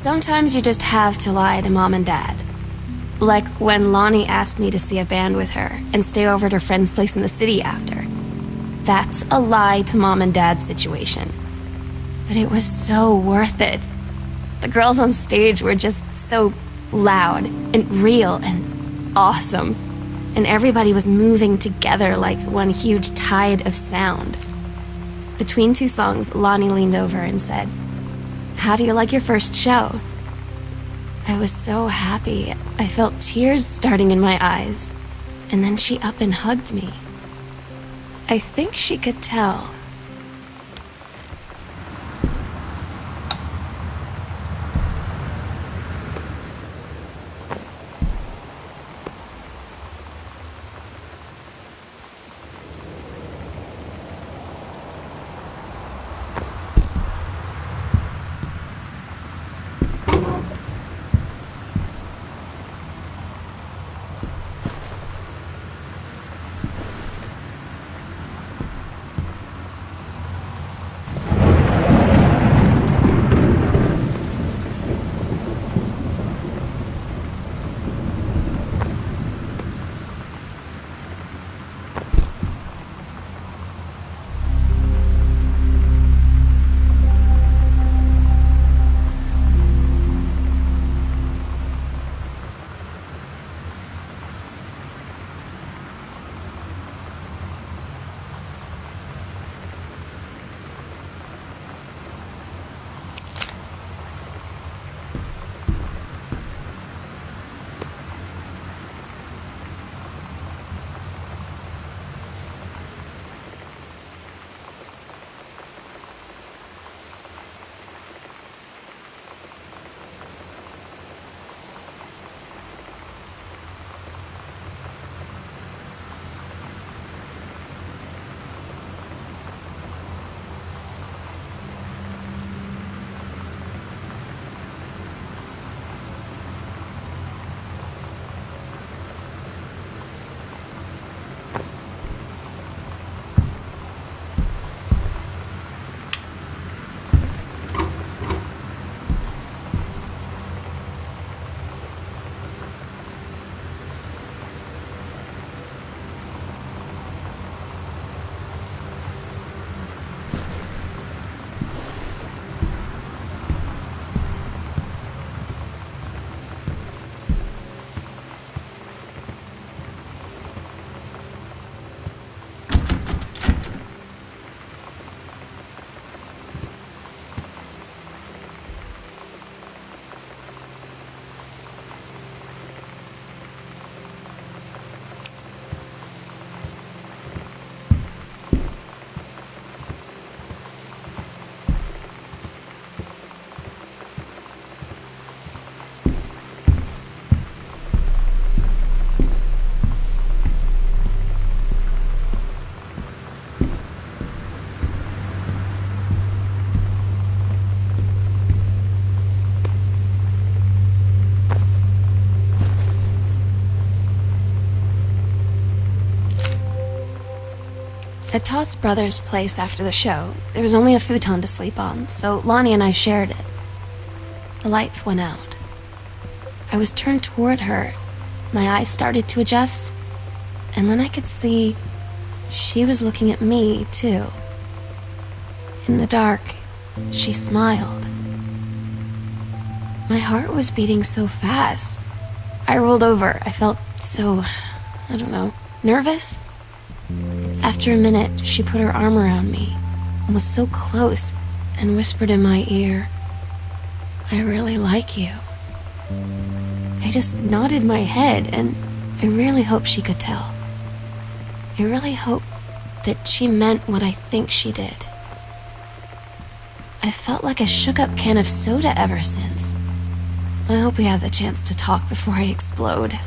Sometimes you just have to lie to Mom and Dad. Like when Lonnie asked me to see a band with her and stay over at her friend's place in the city after. That's a lie to Mom and Dad situation. But it was so worth it. The girls on stage were just so loud and real and awesome. And everybody was moving together like one huge tide of sound. Between two songs, Lonnie leaned over and said, "How do you like your first show?" I was so happy. I felt tears starting in my eyes. And then she up and hugged me. I think she could tell. At Todd's brother's place after the show, there was only a futon to sleep on, so Lonnie and I shared it. The lights went out. I was turned toward her. My eyes started to adjust, and then I could see she was looking at me, too. In the dark, she smiled. My heart was beating so fast. I rolled over. I felt so, I don't know, nervous. After a minute, she put her arm around me and was so close and whispered in my ear, "I really like you." I just nodded my head, and I really hoped she could tell. I really hoped that she meant what I think she did. I felt like a shook-up can of soda ever since. I hope we have the chance to talk before I explode.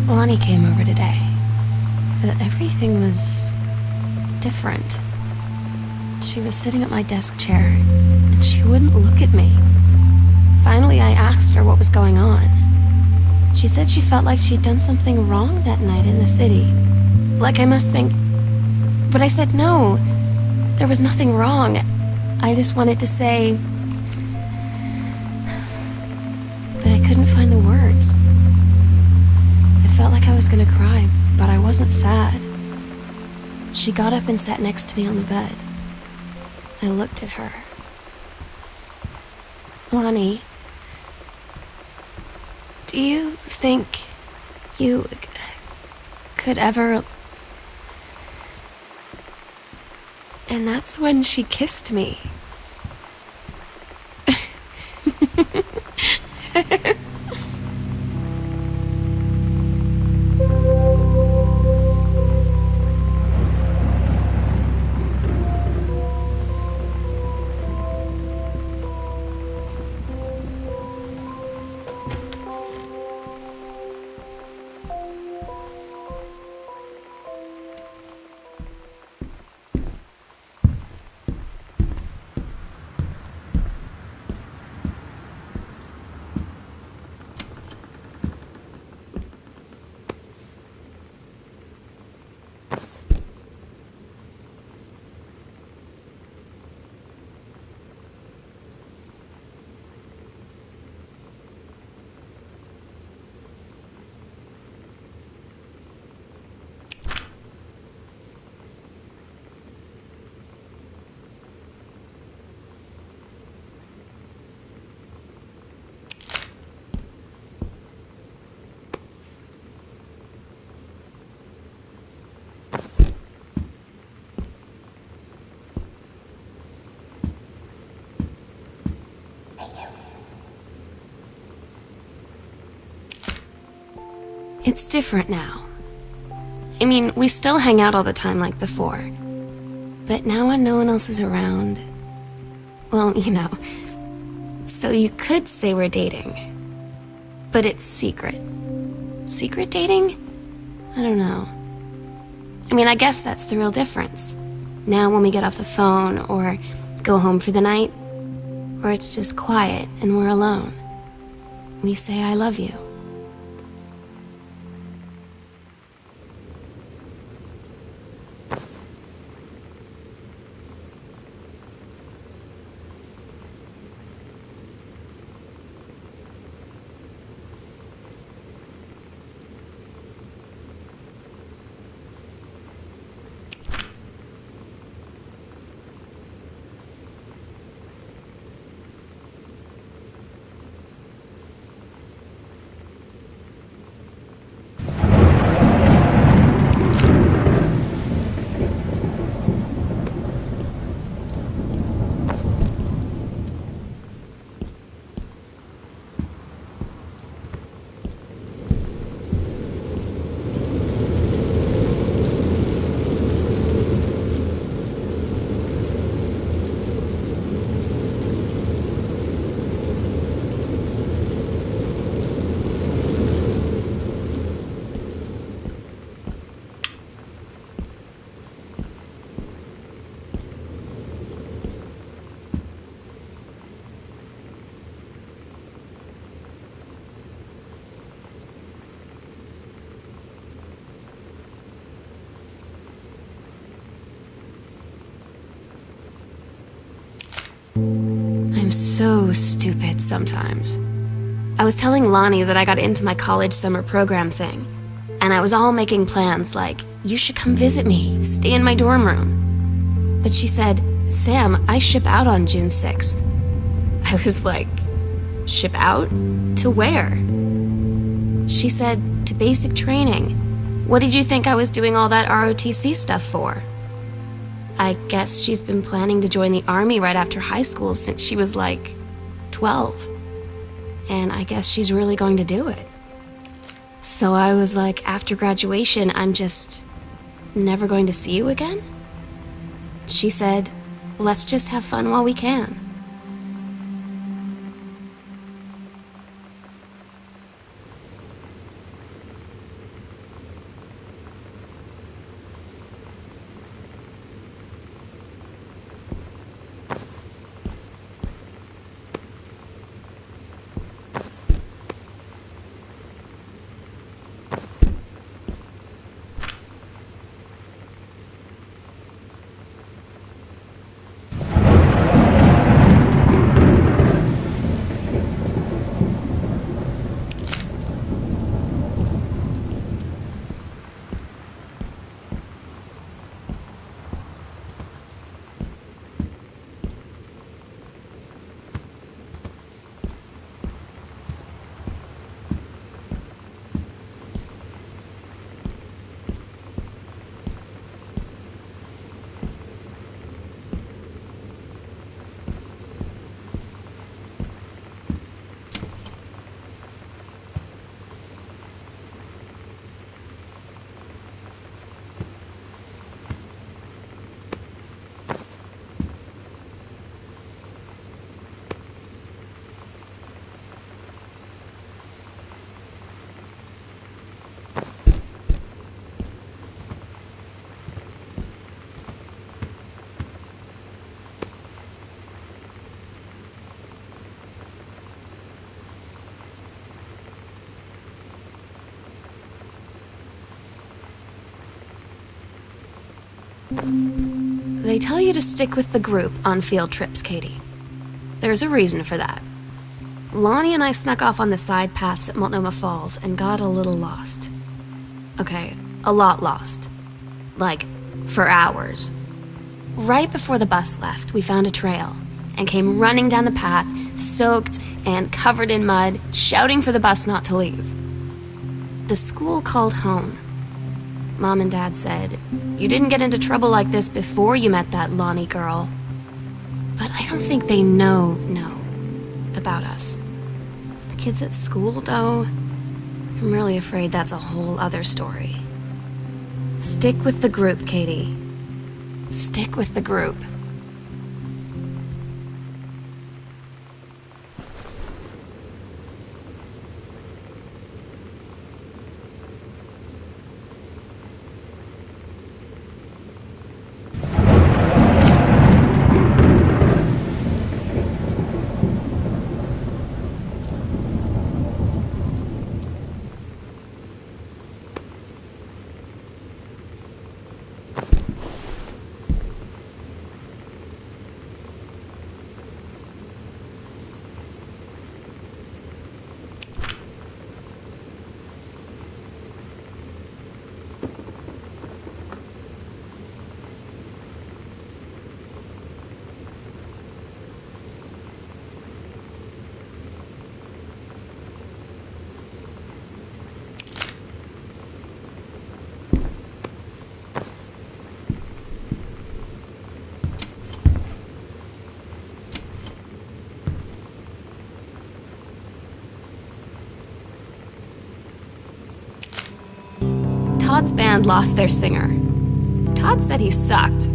Lonnie came over today. Everything was different. She was sitting at my desk chair, and she wouldn't look at me. Finally, I asked her what was going on. She said she felt like she'd done something wrong that night in the city. Like I must think... But I said no. There was nothing wrong. I just wanted to say... But I couldn't find the words. I felt like I was gonna cry, but I wasn't sad. She got up and sat next to me on the bed. I looked at her. Lonnie, do you think you could ever... And that's when she kissed me. It's different now. I mean, we still hang out all the time like before. But now when no one else is around, well, so you could say we're dating. But it's secret. Secret dating? I don't know. I mean, I guess that's the real difference. Now when we get off the phone or go home for the night, or it's just quiet and we're alone, we say I love you. I'm so stupid sometimes. I was telling Lonnie that I got into my college summer program thing, and I was all making plans like, you should come visit me, stay in my dorm room. But she said, Sam, I ship out on June 6th. I was like, ship out? To where? She said, to basic training. What did you think I was doing all that ROTC stuff for? I guess she's been planning to join the army right after high school since she was like 12. And I guess she's really going to do it. So I was like, after graduation, I'm just never going to see you again? She said, let's just have fun while we can. They tell you to stick with the group on field trips, Katie. There's a reason for that. Lonnie and I snuck off on the side paths at Multnomah Falls and got a little lost. Okay, a lot lost. Like, for hours. Right before the bus left, we found a trail and came running down the path, soaked and covered in mud, shouting for the bus not to leave. The school called home. Mom and Dad said, you didn't get into trouble like this before you met that Lonnie girl. But I don't think they know about us. The kids at school, though, I'm really afraid that's a whole other story. Stick with the group, Katie. Stick with the group. Todd's band lost their singer. Todd said he sucked.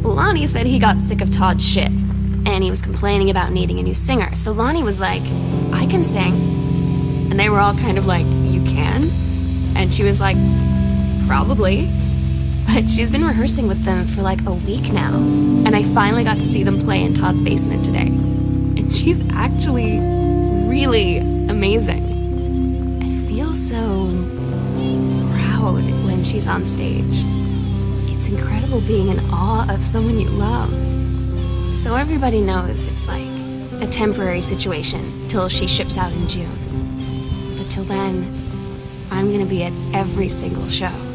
Lonnie said he got sick of Todd's shit, and he was complaining about needing a new singer. So Lonnie was like, I can sing. And they were all kind of like, you can? And she was like, probably. But she's been rehearsing with them for like a week now, and I finally got to see them play in Todd's basement today. And she's actually really amazing. I feel so proud when she's on stage. It's incredible being in awe of someone you love. So everybody knows it's like a temporary situation till she ships out in June. But till then, I'm gonna be at every single show.